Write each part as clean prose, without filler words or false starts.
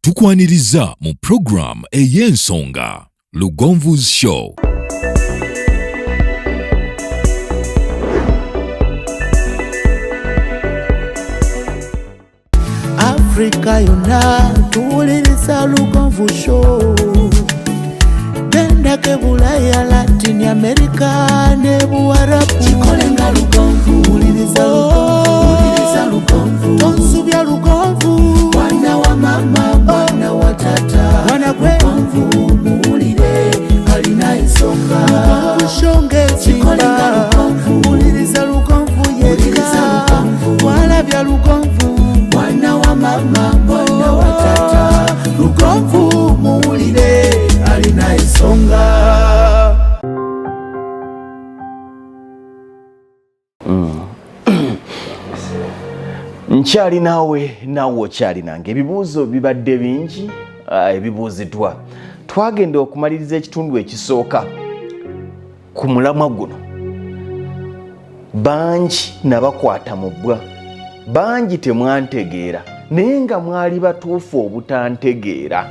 tukwaniriza mu program ey'ensonga Lugonvu's Show. Africa yonna tuwuliriza Lugonvu Show. Benda ke Bulaya, Latin America ne Buarabu. Chikolenga Lugonvu, wuliriza Lugonvu. Tonsubya Lugonvu. Mwana wa mama, mwana wa tata. Mwana Lugonvu, muwulire alina ensonga. Lugonvu shonge chikolenga Lugonvu. Wuliriza Lugonvu yeka. Walabya Lugonvu. Mwana wa mama, mwana wa tata. Lugonvu, muwulire alina ensonga. Nkyali nawe okyali nange. Ebibuuzo bibadde bingi ebibuuziddwa. Twagenda okumaliriza ekitundu ekisooka ku mulamwa guno. Bangi nabakwata mu bbwa, bangi temwantegeera naye nga mwali batuufu obutantegeera.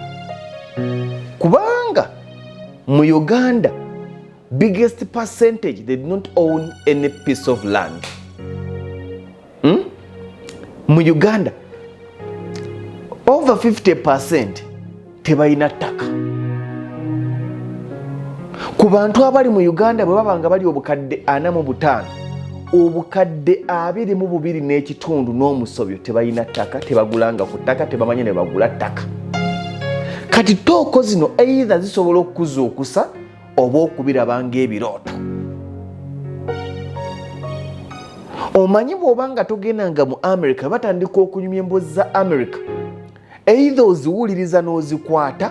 Kubanga mu Uganda, biggest percentage they did not own any piece of land. Mu Uganda, over 50% tebalina ttaka. Ku bantu abali mu Uganda bwe babanga bali obukadde 45, obukadde 22 n'ekitundu n'omusobyo tebalina ttaka, tebagulanga ku ttaka, tebamanya ne bagula ttaka. Kati tooko zino either zisobola okuzuukusa oba okubirabanga ebirooto. Omanyi bw'obanga togendanga mu America batandika okunyumya emboozi za America, either oziwuliriza n'ozikwata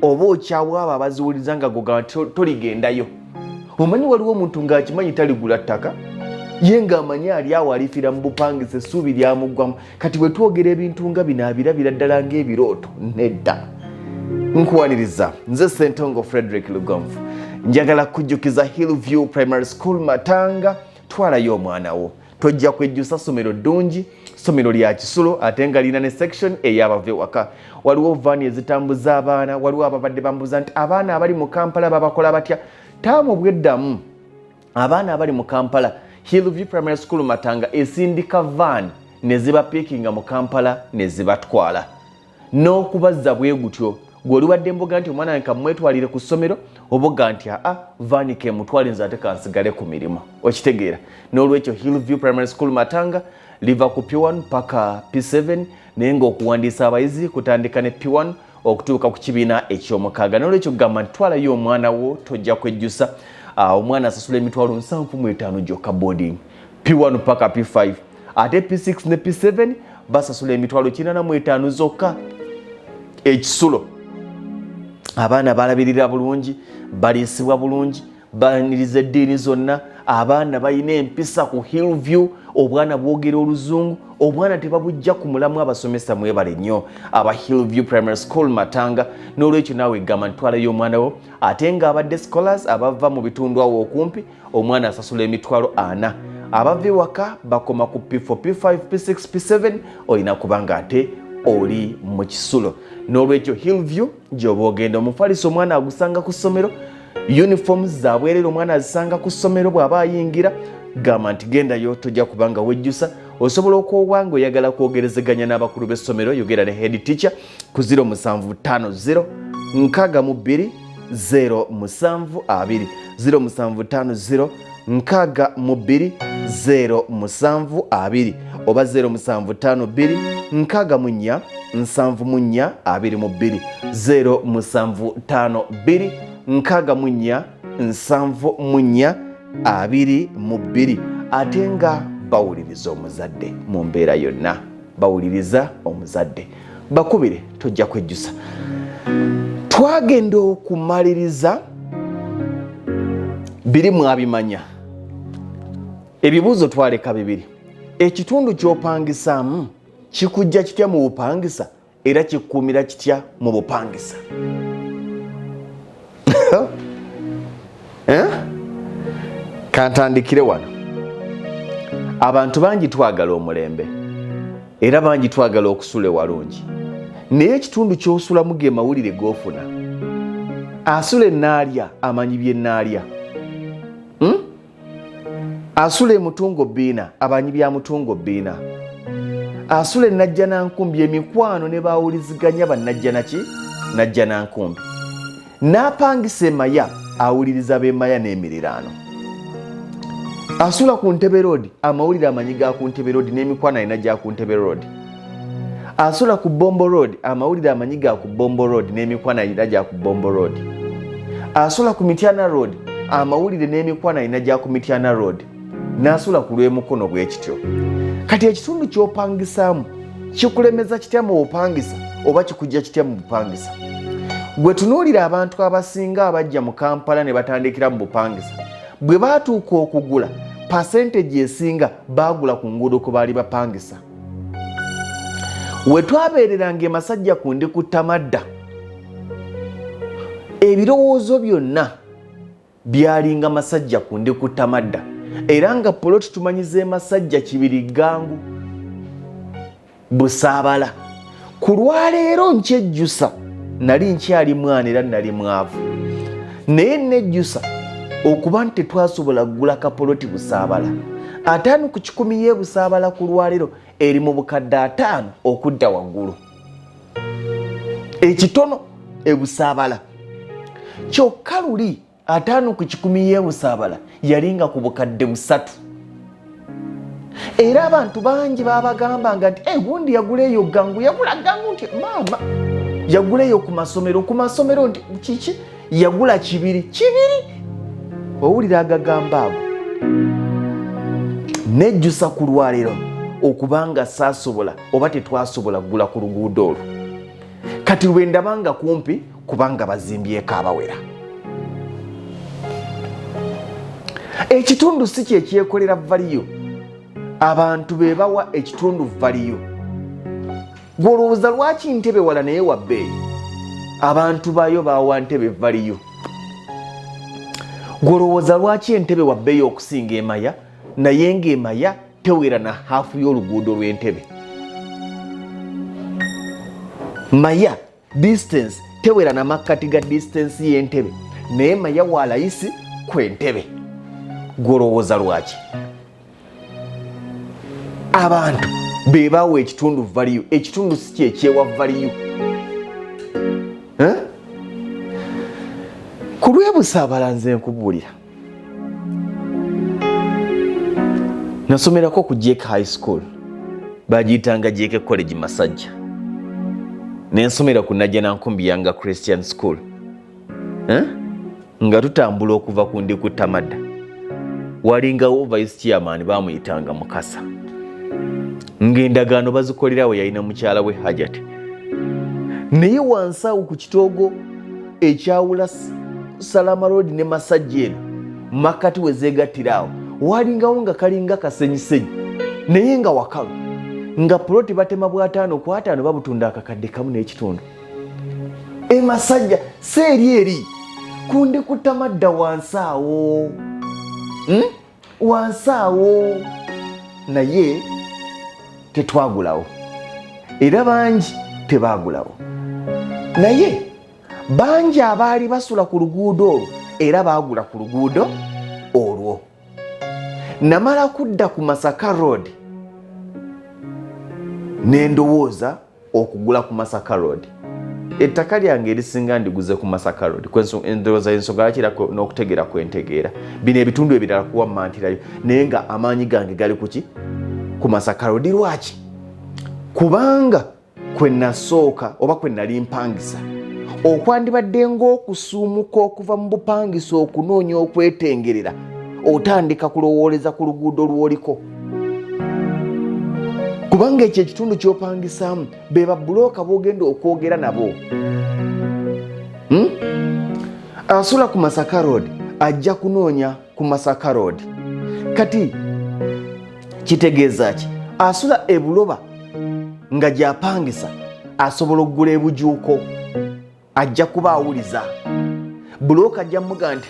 oba okyawa abo abaziwuliriza nga gogamba toligendayo. Omanyi waliwo omuntu ng'akimanyi taligula ttaka ye ng'amanyi ali awo alifiira mu bupangisa essuubi lyamuggwamu. Kati bwe twogera ebintu nga bino abirabira ddala ng'ebirooto, nedda. Nkuwaniriza, nze Ssentongo Frederick Lugonvu, njagala kujjukiza Hillview Primary School Matanga. Twalayo omwana wo, tojja kwejjusa ssomero ddungi, ssomero lya kisulo ate nga lina ne section ey'abava ewaka. Waliwo vaani ezitambuza abaana, waliwo ababadde bambuza nti abaana abali mu Kampala babakola batya. Taamu bweddamu, abaana abali mu Kampala, Hillview Primary School Matanga esindika vaani ne zibapiikinga mu Kampala ne zibatwala. N'okubazza bwe gutyo, gw'oliwadde embuga nti omwana wange kamwetwalire ku ssomero, oboga nti vaani kemutwale nze ate kansigale ku mirimu. Okitegeera? N'olwekyo Hillview Primary School Matanga liva ku P1 paka P7 naye ng'okuwandiisa abayizi kutandika ne P1 okutuuka ku kibiina eky'omukaaga. N'olwekyo gamba nti twalayo omwana wo, tojja kwejjusa. Omwana asasula emitwalo 75 gyokka boarding, P1 paka P5. Ate P6 ne P7 basasula emitwalo 85 zokka ekisulo. Abaana balabirira bulungi, baliisibwa bulungi, baniriza eddiini zonna. Abaana balina empisa ku Hillview, obwana bwogera oluzungu, obwana tebabujja ku mulamu. Abasomesa mwebale nnyo aba Hillview Primary School Matanga. N'olwekyo naawe gamba ntwalayo omwana wo. Ate nga abadde scholars abava mu bitundu awo okumpi, omwana asasula emitwalo 4. Abava ewaka bakoma ku P4, P5, P6, P7, olina kubanga ate oli mu kisulo. N'olwekyo Hillview gy'oba ogenda, omufaliso omwana agusanga ku ssomero, uniforms za bwerere omwana azisanga ku ssomero bw'aba ayingira. Gamba nti gendayo, tojja kubanga wejjusa. Osobola okwowa ng'oyagala kwogerezeganya n'abakulu b'essomero, yogera ne head teacher ku 0750 62 072, 0750 62 072 oba 0752 64 74 22, 0752 64 74 22. Ate nga bawuliriza omuzadde mu mbeera yonna, bawuliriza omuzadde, bakubire, tojja kwejjusa. Twagenda okumaliriza biri mwabimanya. Ebibuuzo twaleka bibiri. Ekitundu ky'opangisaamu kikujja kitya mu bupangisa era kikuumira kitya mu bupangisa? Kantandikire wano. Abantu bangi twagala omulembe era bangi twagala okusula walungi. naye ekitundu ky'osulamu ge mawulire g'ofuna. Asula ennaalya amanyi by'ennaalya. Asula emutungo bbiina amanyi bya mutungo bbiina. Asula ennajja nankumbi emikwano ne baawuliziganya bannajja naki najja nankumbi. N'apangisa emaya awuliriza b'emaya n'emiriraano. Asula ku Ntebe Road amawulire amanyi ga ku Ntebe Road n'emikwano alina gya ku Ntebe Road. Asula ku Bombo Road amawulire amanyi ga ku Bombo Road n'emikwano alina gya ku Bombo Road. Asula ku Mityana Road amawulire n'emikwano alina gya ku Mityana Road. N'asula ku Lwemukono bwe kityo. Kati ekitundu ky'opangisaamu kikulemeza kitya mu bupangisa oba kikujja kitya mu bupangisa? Gwe tunuulira abantu abasinga abajja mu Kampala ne batandikira mu bupangisa, bwe baatuuka okugula percentage esinga baagula ku nguudo kwe baali bapangisa. We twabeereranga emasajja ku ndi kutamadda, ebirowoozo byonna byalinga masajja ku ndi kutamadda, era nga poloti tumanyiza emasajja Kibiri Gangu Busaabala. Ku lwaleero nkyejjusa nali nkyali mwana era nali mwavu, naye nejjusa okuba nti tetwasobola kugula kapoloti Busaabala. 5 ku 10 ye Busaabala ku lwaleero eri mu bukadde 5 okudda waggulu. Ekitono Busaabala kyokka luli 5 ku 10 ye Busaabala yalinga ku bukadde 3. Era abantu bangi babagambanga nti gundi yaguleeyo Gangu, yagula Gangu nti maama yaguleeyo ku masomero nti kiki yagula kibiri. Owulira agagamba ago. Nejjusa ku lwaleero okubanga saasobola oba tetwasobola kugula ku luguudo olwo. Kati lwe ndabanga kumpi kubanga bazimbyeko abawera. Ekitundu si kyekyekolera valiyo, abantu be bawa ekitundu valiyo. Gwolowooza lwaki Ntebe wala naye wa bbeeyi? Abantu bayo bawa Ntebe valiyo. Gwolowooza lwaki Entebe wa bbeeyi okusinga emaya naye ng'emaya tewera na haafu y'oluguudo lw'Entebe? Maya distance tewera na makkati ga distance y'Entebe, naye maya wa layisi ku Entebe. Gwolowooza lwaki? Abantu be bawa ekitundu valiyo, ekitundu si kyekyewa valiyo. Ku lw'e Busaabala nze nkubuulira, nasomerako ku Jake High School, bagiyitanga Jake College Masajja. Nensomera ku Najja Nankumbi Yanga Christian School, nga tutambula okuva ku ndi kutamadda. Walingawo vice chairman bamuyitanga Mukasa, ng'endagaano bazikolerawo yalina mukyala we Hajati. Naye wansawo ku kitoogo ekyawula Salama Road ne Masajja eno makati we zeegattirawo walingawo nga kalinga kasenyisenyi naye nga wakalu, nga poloti batema bwa 5 ku 5 babutunda akakadde kamu n'ekitundu. Masajja seeri ku ndi kutamadda wansaawo. Wansaawo naye tetwagulawo, era bangi tebaagulawo. Naye bangi abaali basula ku luguudo olwo era baagula ku luguudo olwo. Namala kudda ku Masaka Road nendowooza okugula ku Masaka Road. Ettaka lyange erisinga ndiguze ku Masaka Road. Ndowooza ensonga yakira n'okutegeera kwentegeera. Bino ebitundu ebirala kuwammantirayo naye nga amaanyi gange gali kuki? Ku Masaka Road. Lwaki? Kubanga kwe nasooka oba kwe nali mpangisa okwandibadde ng'okusuumuka okuva mu bupangisa okunoonya okwetengerera otandika kulowooleza ku luguudo lw'oliko. Kubanga ekyo ekitundu ky'opangisaamu be babulooka b'ogenda okwogera nabo. Asula ku Masaka Road ajja kunoonya ku Masaka Road. Kati kitegeeza ki? Asula e Buloba nga gy'apangisa asobola okugula e Bujuuko, ajja kuba awuliza. Bulooka ajja muga nti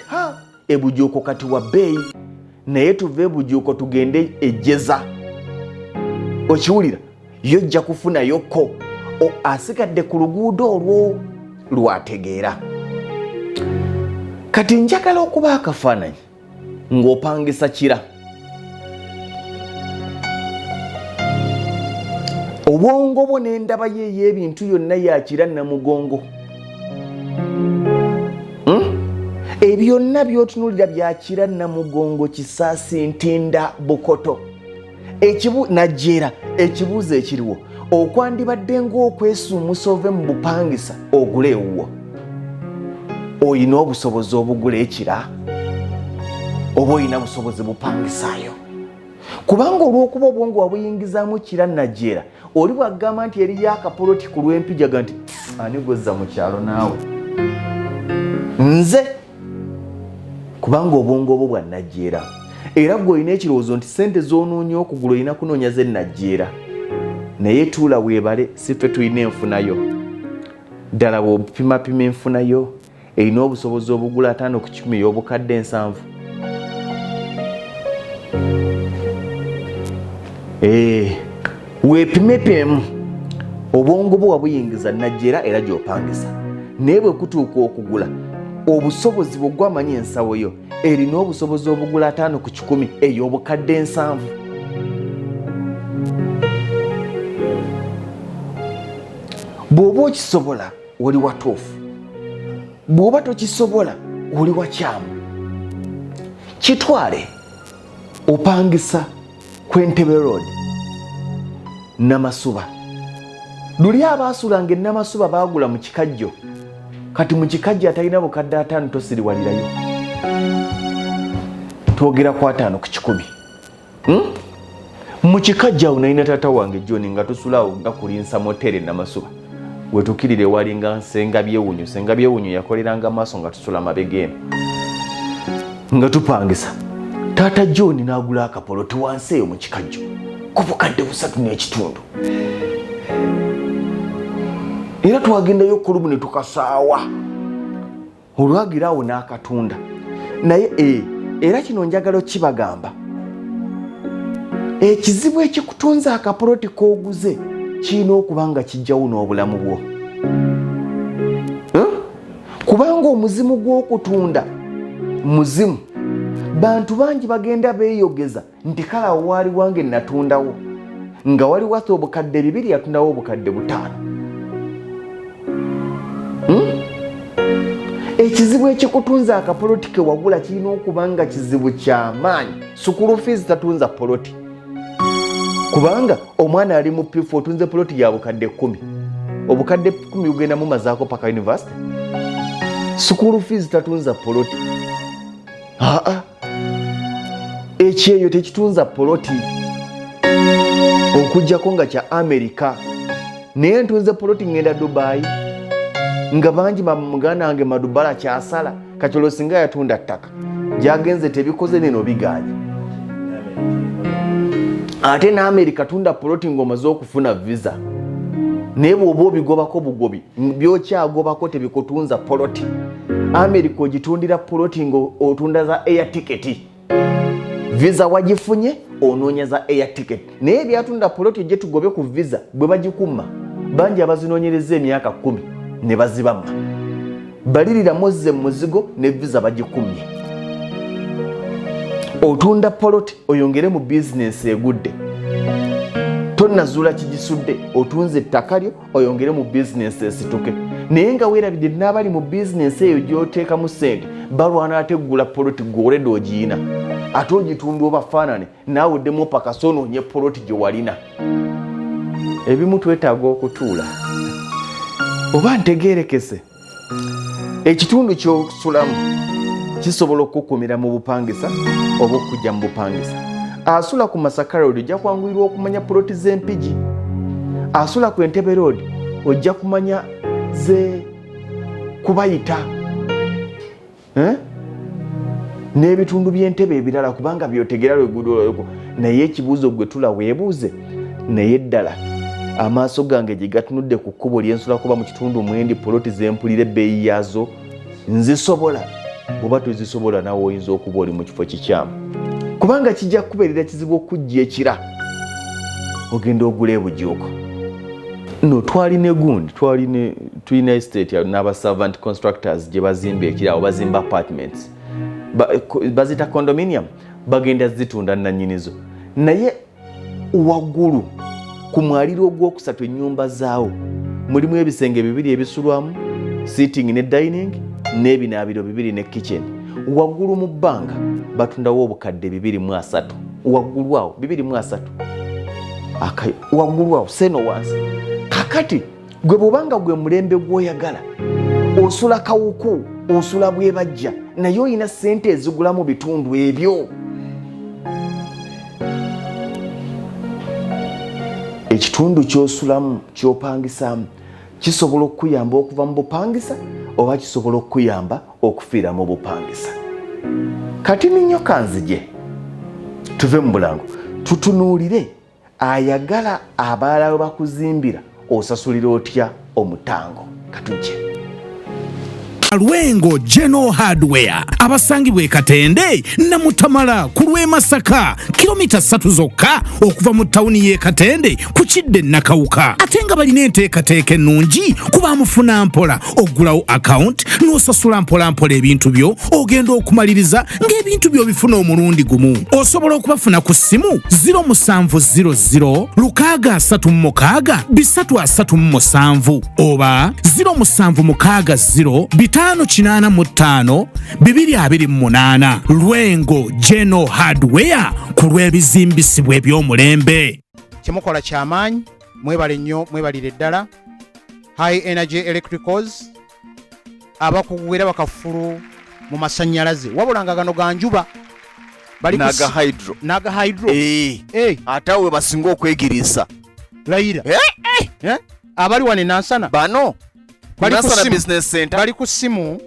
e Bujuuko kati wa bbeeyi, naye tuve e Bujuuko tugende e Jeza. Okiwulira? Yo ojja kufunayokko. asigadde ku luguudo olwo lwategeera. Kati njagala okuba akafaananyi ng'opangisa kira. Obwongo bwo n'endaba ye ey'ebintu yonna yakira namugongo. Ebyonna by'otunuulira byakira namugongo, kisaasi, ntinda, bukoto, najjeera. Ekibuuzo ekiriwo, okwandibadde ng'okwesuumusa ove mu bupangisa ogule ewuwo. Oyina obusobozi obugula ekira oba oyina busobozi bupangisaayo? Kubanga olw'okuba obwongo wabuyingizaamu kira najjeera, oli bwagamba nti eriyo akapoloti ku lw'empijaga nti ani gwezza mu kyalo naawe nze, kubanga obwongo obwo bwa najjeera. Era gwe olina ekirowoozo nti sente z'onoonya okugula olina kunoonya ze najjeera. Naye tuula weebale, si ffe tulina enfunayo. Ddala bw'opimapima enfunayo erina obusobozi obugula 5 ku 10 ey'obukadde 7. Weepimepemu obwongo bwo wabuyingiza najjeera era gy'opangisa. Naye bwe kutuuka okugula, obusobozi bwe gwamanya ensawo yo erina obusobozi obugula 5 ku 10 ey'obukadde 7. Bw'oba okisobola oli watuufu, bw'oba tokisobola oli wakyamu. Kitwale opangisa Kwentebe Road, Namasuba. Luli abaasulanga e Namasuba baagula mu kikajjo, kati mu kikajjo atalina bukadde 5 tosiriwalirayo. Twogera ku 5 ku 10. Mu kikajjo awo nalina taata wange John nga tusulawo nga kulinsa motere Namasuba. Wetukirire walinga Senga Byewunyu. Senga Byewunyu yakoleranga maaso nga tusula mabegeno nga tupangisa. Taata John n'agula akapoloti wansi eyo mu kikajjo ku bukadde 3.5. Era twagendayo kulumu ne tukasaawa. Olwagira awo n'akatunda. Naye era kino njagala kibagamba, ekizibu ekikutunza akapoloti k'oguze kirina okuba nga kijjawo n'obulamu bwo. Kubanga omuzimu gw'okutunda muzimu. Bantu bangi bagenda beeyogeza nti kale awo waali wange natundawo, nga wali wata obukadde 2 yatundawo obukadde 5. Ekizibu ekikutunza akapoloti ke wagula kirina okuba nga kizibu ky'amaanyi. Sukulu fees tatunza poloti. Kubanga omwana ali mu P4 otunze poloti ya bukadde 10. Obukadde 10 ugenda mu mazaako paka university. Sukulu fees tatunza poloti. Ekyeyo tekitunza poloti okujjako nga kya Amerika. Naye ntunze poloti ngenda Dubai, nga bangi muganda wange Madubala kyasala Kacholo singa yatunda ttaka gyagenze tebikoze neno biganye. Ate na Amerika tunda poloti ng'omaze okufuna visa. Naye bw'oba obigobako bugobi byokyagobako tebikutunza poloti. Amerika ogitundira poloti ng'otunda za air ticket. Visa wagifunye onoonya za air ticket. Naye ebyatunda poloti gye tugobe ku visa bwe bagikumma bangi abazinoonyereza emyaka 10 ne bazibamma. Balirira Mozze Muzigo ne visa bagikumye. Otunda poloti oyongere mu business egudde. Tonnazuula kigisudde otunze ettaka lyo oyongere mu business esituke. Naye nga weerabidde n'abali mu business eyo gy'oteekamu ssente balwana ate ggula poloti gw'oledde ogiina. Ate ogitunda obafaanane naawe oddemu paka sonoonye poloti gye walina. Ebimu twetaaga okutuula. Oba ntegeerekese. Ekitundu ky'osulamu kisobola okukumira mu bupangisa oba okujja mu bupangisa. Asula ku Masaka Road ojja kwanguyirwa okumanya poloti z'empigi. Asula ku Entebbe Road ojja kumanya ze kubayita. N'ebitundu by'Entebbe ebirala kubanga byotegera lweguudo lweko. Naye ekibuuzo gwe tula weebuuze, naye ddala amaaso gange gye gatunudde ku kkubo ly'ensula kuba mu kitundu mwendi poloti z'empulira ebbeeyi yaazo nzisobola. Bw'oba tozisobola naawe oyinza okuba oli mu kifo kikyamu. Kubanga kijja kubeerera kizibu okujja ekira ogenda ogula ebujuuko. no twaline gundi tulina estate n'aba servant constructors gye bazimba ekirawo bazimba apartments bazita condominium bagenda zitunda nannyinizo naye waggulu ku mwaliro ogwokusatu ennyumba zaawo mulimu ebisenge bibiri ebisulwamu sitting ne dining n'ebinaabiro bibiri ne kitchen waggulu mu bbanga batundawo obukadde 2.3 waggulu awo 2.3 waggulu awo seno wansi kakati gwe bwobanga gwe mulembe gw'oyagala osula kawuku osula bwebajja naye olina ssente ezigulamu bitundu ebyo ekitundu ky'osulamu ky'opangisaamu kisobola okuyamba okuva mu bupangisa oba kisobola okuyamba okufiira mu bupangisa kati ninyo kanzije tuve mu bulango tutunuulire ayagala abalala bakuzimbira osasulira otya omutango katujje Lwengo General Hardware abasangibwa e Katende Namutamala ku lw'e Masaka kilomita 3 zokka okuva mu tawuni y'e Katende ku Kidde Nakawuka ate nga balina enteekateeka ennungi kuba mufuna mpola oggulawo account n'osasula mpola ebintu byo ogenda okumaliriza ng'ebintu byo bifuna omulundi gumu osobola okubafuna ku ssimu 0700 636 oba 0760 585 228 Lwengo General Hardware ku lw'ebizimbisibwa eby'omulembe kyemukola kyamaanyi mwebale nnyo mwebalire ddala high energy electricals abakuguwera bakafulu mu masannyalaze wabula nga gano ga njuba naga hydro atawe basinga okwegirisa layira abali wane nansana bano Nansana Business Center bali ku simu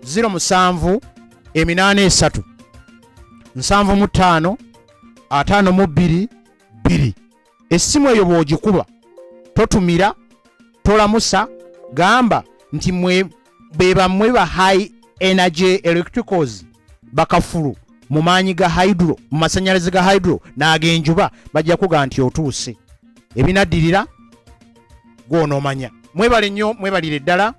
07 83 75 52 2 essimu eyo bw'ogikuba totumira tolamusa gamba nti bebamwe ba high energy electricals bakafulu mu maanyi ga hydro mu masannyalaze ga hydro n'ag'enjuba bajja kuga nti otuuse ebinaddirira gw'onoomanya mwebale nnyo mwebalire ddala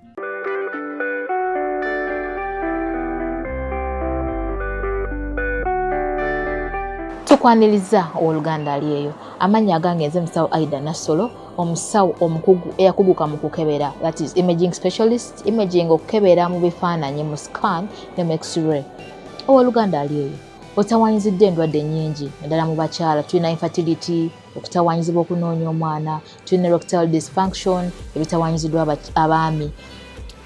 tukwaniriza oluganda ali eyo amannya agange nze musawo Aida Nasolo omusawo omukugu eyakuguka mu kukebera that is imaging specialist imaging okukebera mu bifaananyi mu scan ne mu x-ray oluganda ali eyo otawanyizidde endwadde nnyingi naddala mu bakyala tulina infertility okutawanyizibwa okunoonya omwana tulina erectile dysfunction ebitawanyiziddwa abaami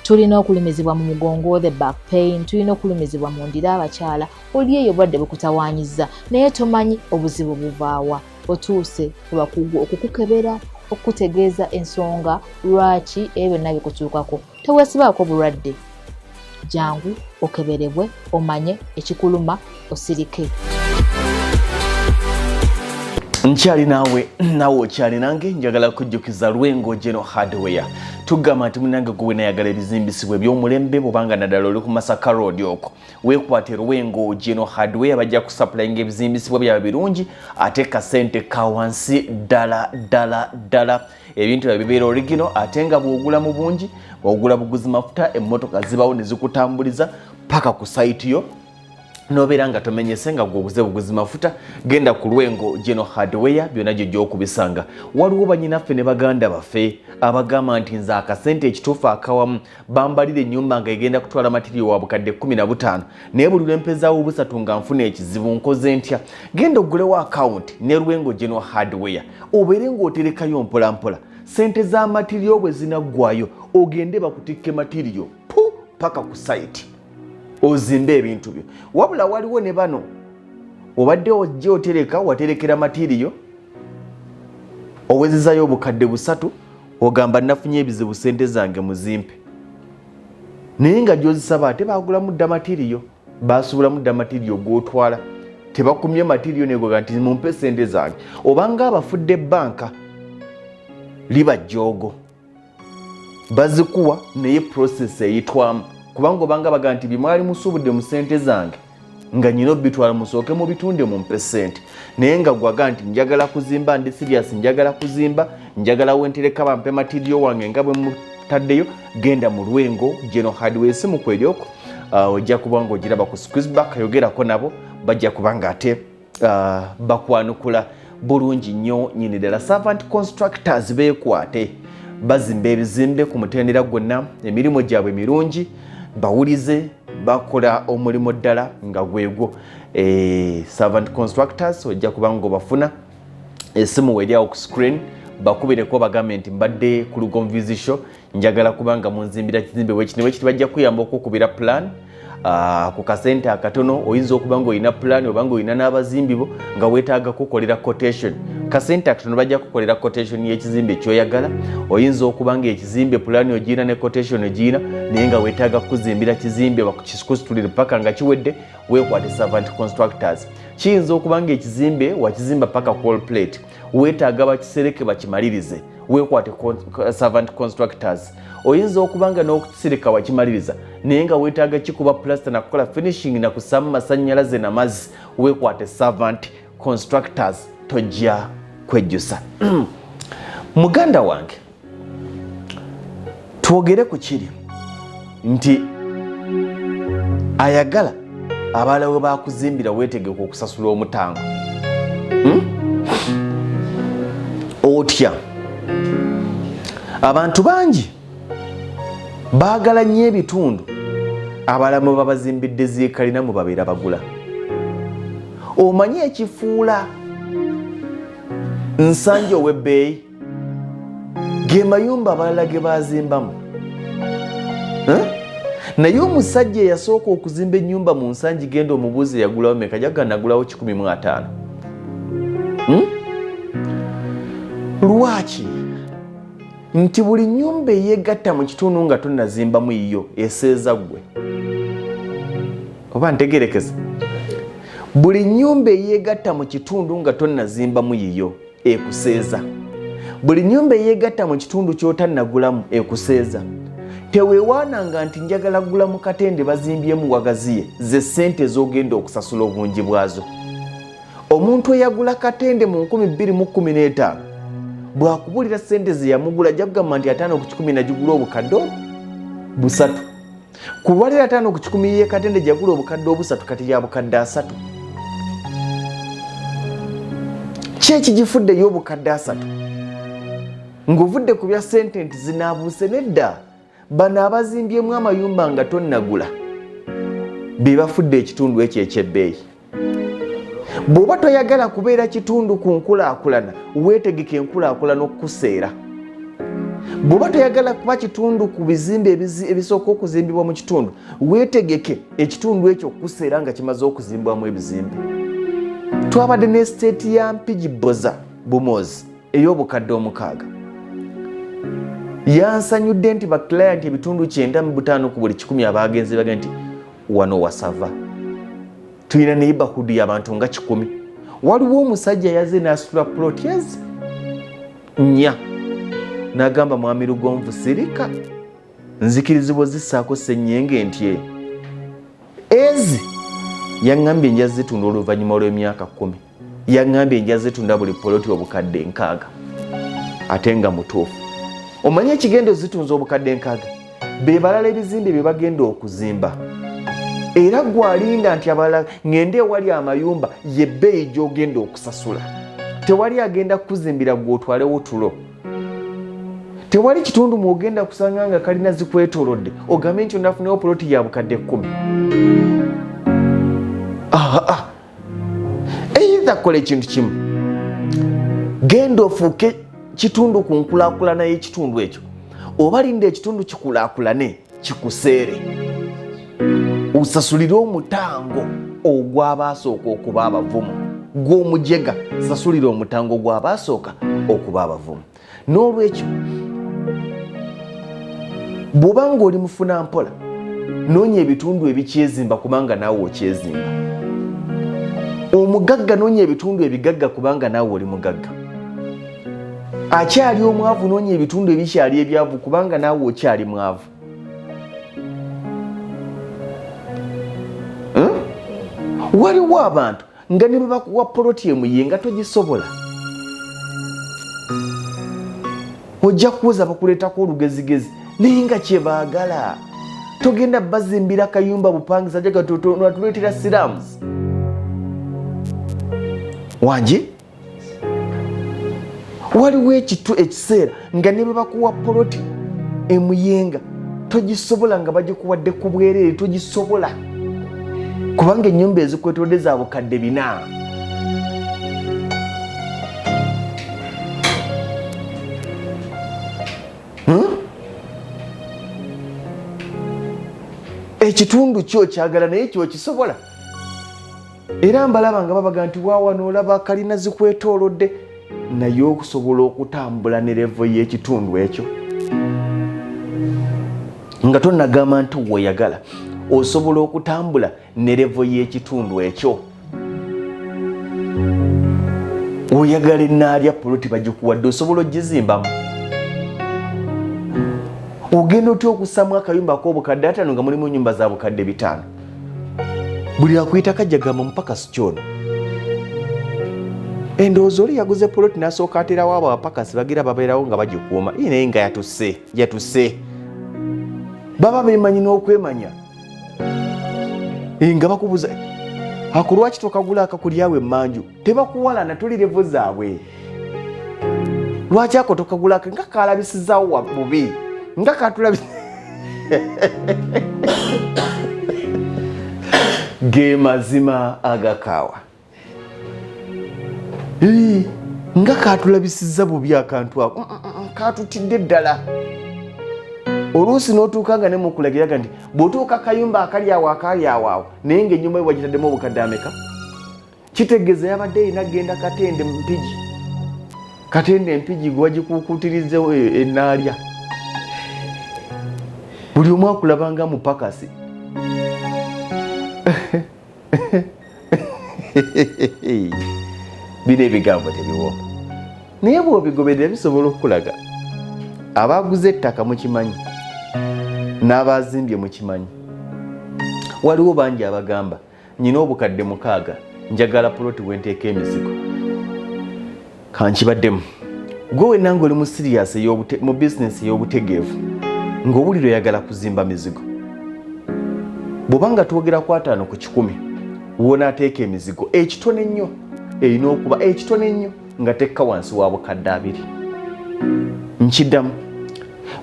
tulina okulumizibwa mu mugongo the back pain tulina okulumizibwa mu ndira abakyala oli eyo obwadde bukutawanyiza naye tomanyi obuzibu buvaawa otuuse ku bakugu okukukebera okutegeeza ensonga lwaki ebyo byonna bikutuukako teweesibaako bulwadde jangu okeberebwe omanye ekikuluma osirike nkyali nawe okyali nange njagala kujjukiza Lwengo General Hardware tugamba nti munange gwe nayagala ebizimbisibwa eby'omulembe bwobanga naddala oli ku Masaka Road okwo weekwate Lwengo General Hardware bajja kusupplyinga ebizimbisibwa byabwe birungi ate kasente ka wansi ddala ebintu bya bibeera original ate nga bw'ogula mu bungi bw'ogula buguzi mafuta emmotoka zibawo ne zikutambuliza paka ku site yo nobeera nga tomenyese nga gwoguze buguzi mafuta genda ku Lwengo General Hardware byonna gye gy'okubisanga waliwo bannyinaffe ne baganda baffe abagamba nti nze akasente ekituufu akawamu bambalira ennyumba nga egenda kutwala matiriyo wa bukadde 15 naye buli lwempezaawo busatu nga nfuna ekizibu nkoze ntya genda ogulewo akawunti ne Lwengo General Hardware obeere ng'oterekayo mpolampola sente za matiriyo bwe zinaggwayo ogende bakutikke matiriyo paka ku site ozimbe ebintu byo wabula waliwo ne bano obadde ojje otereka waterekera matiriyo owezezayo obukadde 3 ogamba nafunye ebizibu sente zange muzimpe naye nga gyozisaba ate bagulamu dda matiriyo basubulamu dda matiriyo gwotwala tebakumye matiriyo negoga nti mumpe sente zange obanga abafudde banka liba jjogo bazikuwa naye process eyitwamu kubanga obanga baga nti bimwali musubudde mu sente zange nga nyina obitwala musooke mu bitunde mu mpesente naye nga gwaga nti njagala kuzimba ndi serious njagala kuzimba njagala wentereka bampe material wange nga bwe mutaddeyo genda mu Lwengo General Hardware simu kweryoko ojja kuba ng'ogiraba ku Squeezeback yogerako nabo bajja kuba nga ate bakwanukula bulungi nnyo nyini ddala. Servant constructors beekwate bazimba ebizimbe ku mutendera gwonna emirimu gyabwe mirungi bawulize bakola omulimu ddala nga gwegwo. Servant constructors ojja kuba ng'obafuna esimu weryawo ku screen bakubireko bagambe nti mbadde ku Lugonvizi show njagala kubanga munzimbira kizimbe wekiti bajja kuyamba okukubira plan ku kasente akatono oyinza okuba ng'olina plan oba ng'olina n'abazimbi bo nga weetaaga kukolera quotation kasente akatono bajja kukolera quotation y'ekizimbe ekyoyagala oyinza okuba ng'ekizimbe plan ogirina ne quotation ogirina naye nga weetaaga kuzimbira kizimbe bakukikusitulire paka nga kiwedde weekwate servant constructors. Kiyinza okuba ng'ekizimbe wakizimba paka call plate weetaaga bakisereke bakimalirize weekwate servant constructors. Oyinza okubanga n'okukisirika wakimaliriza naye nga weetaaga kikuba plaster na kukola finishing na kusamba masannyalaze na mazzi weekwate servant constructors tojja kwejjusa. Muganda wange twogere ku kiri nti ayagala abalala we bakuzimbira weetegeka okusasula omutango otya abantu bangi baagala nnyo ebitundu abalamu babazimbidde ziikalina mu babeera bagula. Omanyi ekifuula Nsanje ow'ebbeeyi ge mayumba abalala ge baazimbamu naye omusajja eyasooka okuzimba ennyumba mu Nsanje genda omubuuzi yagulawo meka jaga nagulawo 15,000. Lwaki? Nti buli nnyumba eyeegatta mu kitundu nga tonnazimbamu yiyo eseeza ggwe. Oba ntegerekeza. Buli nnyumba eyeegatta mu kitundu nga tonnazimbamu yiyo ekuseeza. Buli nnyumba eyeegatta mu kitundu ky'otannagulamu ekuseeza. Teweewaananga nti njagala gula mu Katende bazimbyemu wagaziye ze ssente z'ogenda okusasula obungi bwazo. Omuntu eyagula Katende mu 2015 bwakubulira ssente ze yamugula jagamba nti 5 ku 10 nagigula obukadde busatu. Kubalira 5 ku 10 ye Katende jagula obukadde obusatu kati ya bukadde 3. Kyeki gifudde y'obukadde 3. Ng'ovudde ku bya ssente nti zinaabuuse nedda. Bano abazimbyemu amayumba nga tonnagula be bafudde ekitundu ekyo eky'ebbeeyi. Bw'oba toyagala kubeera kitundu ku nkulaakulana weetegeke enkulaakulana okukuseera. Bw'oba toyagala kuba kitundu ku bizimbe ebisooka okuzimbibwa mu kitundu weetegeke ekitundu ekyo okukuseera nga kimaze okuzimbwamu ebizimbe. Twabadde ne siteeti ya Mpijiboza Bumozi ey'obukadde 6. Yansanyudde nti baklayenti ebitundu 95 ku buli 10 abaagenze baga nti wano wasava. Tulina neighborhood y'abantu nga 10. Waliwo omusajja yaze n'asitula protest nnya n'agamba mwami Lugonvu sirika nzikirizibwa zissaako ssennyenge nti ezi yaŋŋambye nja zitunda oluvannyuma lw'emyaka 10. Yaŋŋambye nja zitunda buli poloti obukadde 6 ate nga mutuufu. Omanyi ekigendo zitunza obukadde 6 be balala ebizimbe bye bagenda okuzimba. Era gwalinda nti abalala ngende wali amayumba yebbeeyi gy'ogenda okusasula. Tewali agenda kuzimbira gw'otwalewo tulo. Tewali kitundu mwogenda kusanga nga kalina zikwetoolodde ogambe nti onafunewo poloti ya bukadde 10. Either kola ekintu kimu genda ofuuke kitundu ku nkulaakulana y'ekitundu ekyo oba linda ekitundu kikulaakulane kikuseere osasulire omutango ogw'abaasooka okuba abavumu gw'omujega sasulira omutango gw'abaasooka okuba abavumu. N'olwekyo bw'oba ng'oli mufuna mpola noonya ebitundu ebikyezimba kubanga naawe okyezimba. Omugagga noonya ebitundu ebigagga kubanga naawe oli mugagga. Akyali omwavu noonya ebitundu ebikyali ebyavu kubanga naawe okyali mwavu. waliwo abantu nga ne bakuwa poloti emuyenga togisobola ojja kuuza bakuleetako olugezigezi naye nga kyebaagala togenda bazimbira kayumba bupangisa jagatuleetera sirams wanje waliwo ekiseera nga ne bakuwa poloti emuyenga togisobola nga bagikuwadde ku bwereere togisobola kubanga ennyumba ezikwetolodde za bukadde 4 ekitundu kyo kyagala naye kyo kisobola era mbalaba nga babaga nti waawa noolaba kalina zikwetoolodde naye okusobola okutambula ne levo y'ekitundu ekyo nga tonnagamba nti weeyagala osobola okutambula ne levo y'ekitundu ekyo oyagala ennaalya poloti bagikuwadde osobola ogizimbamu ogenda otya okussamu akayumba k'obukadde 5 nga mulimu nnyumba za bukadde 5 buli akuyita kajja gamba mupakasi kyono endowooza oli yaguze poloti n'asooka aterawo abo abapakasi bagira babeerawo nga bagikuuma naye nga yatusse baba beemanyi n'okwemanya nga bakubuza akulwaki tokagula akakulyawo emmanju tebakuwalana tuli levo zaabwe lwaki ako tokagula nga kalabisizaawo bubi nga katulabi ge mazima agakaawa nga katulabisizza bubi akantu ako katutidde ddala oluusi n'otuuka nga ne mukulagiraga nti bw'otuuka kayumba akali awo naye ng'ennyumba yo wagitaddemu obukadde ameka kitegeeza yabadde erina genda katende empigi gwe wagikuukutirizewo ennaalya buli omu akulabanga mupakasi bino ebigambo tebiwoma naye bw'obigoberera bisobola okukulaga abaguze ettaka mukimanyi n'abazimbye mukimanyi waliwo bangi abagamba nyina obukadde 6 njagala poloti wenteeka emizigo kankibaddemu gwe wenna ng'oli mu sirias mu bizinesi ey'obutegeevu ng'owulira oyagala kuzimba mizigo bw'obanga twogera ku 5 ku 10 wonaateeka emizigo ekitone ennyo erina okuba ekitone ennyo nga tekka wansi wa bukadde 2 nkiddamu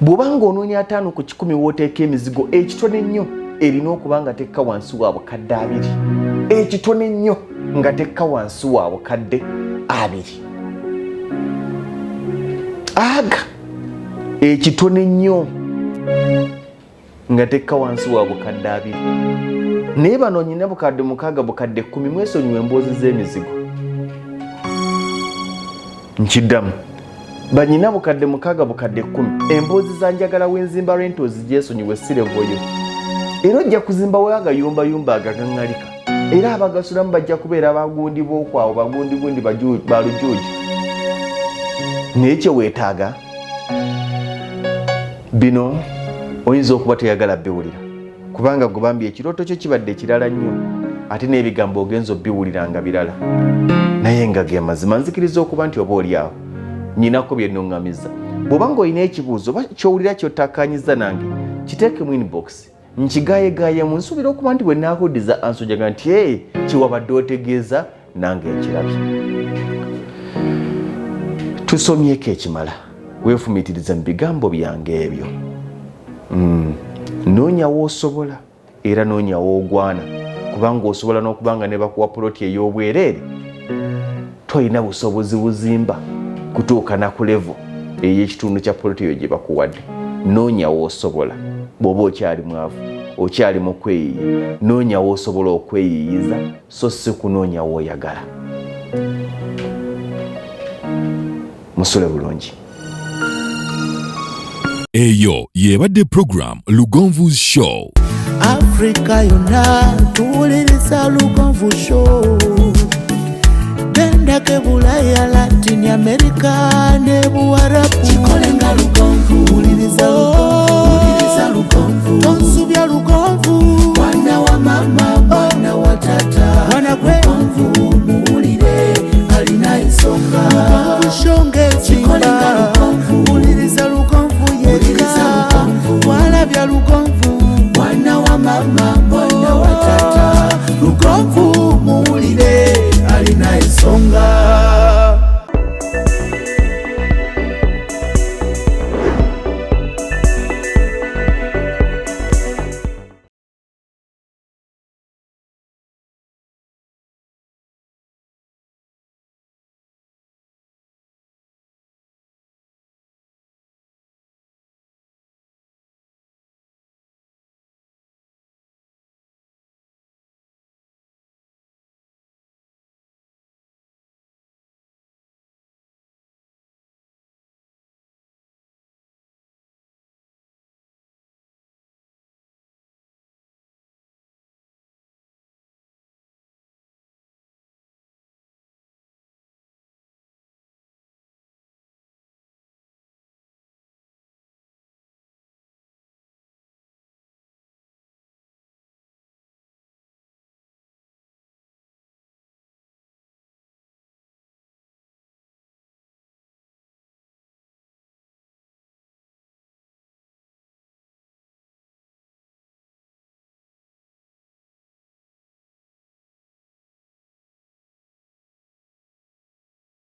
bw'obanga onoonya 5 ku 10 wooteeka emizigo ekitone ennyo erina okuba nga tekka wansi wa bukadde 2 ekitone ennyo nga tekka wansi wa bukadde 2 aga ekitone nnyo nga tekka wansi wa bukadde 2 naye bano nyina bukadde 6 bukadde 10 mwesonyiwa emboozi z'emizigo nkiddamu banyina bukadde 6 bukadde 10 emboozi za njagala wenzimba rentals gyesonyiwe sirevoyo era ojja kuzimba we agayumbayumba agagaŋŋalika era abagasulamu bajja kubeera bagundi b'okwawo bagundi balujuuji naye kye weetaaga bino oyinza okuba toyagala biwulira kubanga gubambye ekirooto kyo kibadde ekirala nnyo ate n'ebigambo ogenza obiwuliranga birala naye nga ge mazima nzikiriza okuba nti oba oli awo nyinako bye nnoŋŋamiza bw'obanga olina ekibuuzo oba kyowulira kyottakkanyiza nange kiteeke mu inbox nkigaayegaaye nsuubira okuba nti bwe nnaahuddiza ansonjaga nti kiwabadde otegeeza nange nkirabye tusomyeko ekimala weefumiitiriza mu bigambo byange ebyo noonya w'osobola era noonya w'ogwana kubanga osobola n'okubanga ne bakuwa poloti ey'obwereere tolina busobozi buzimba kutuuka na ku levo ey'ekitundu kya poloti eyo gye bakuwadde noonya w'osobola bw'oba okyali mwavu okyali mu kweyiiya noonya w'osobola okweyiiyiza so si kunoonya w'oyagala musule bulungi eyo yebadde program Lugonvu's Show. Afrika yonna tuwuliriza Lugonvu Show. Genda ke Bulaya, Latin America ne Buarabu. Chikole nga Lugonvu, wuliriza Lugonvu. Tonsubya Lugonvu, mwana wa mama, mwana wa tata. mama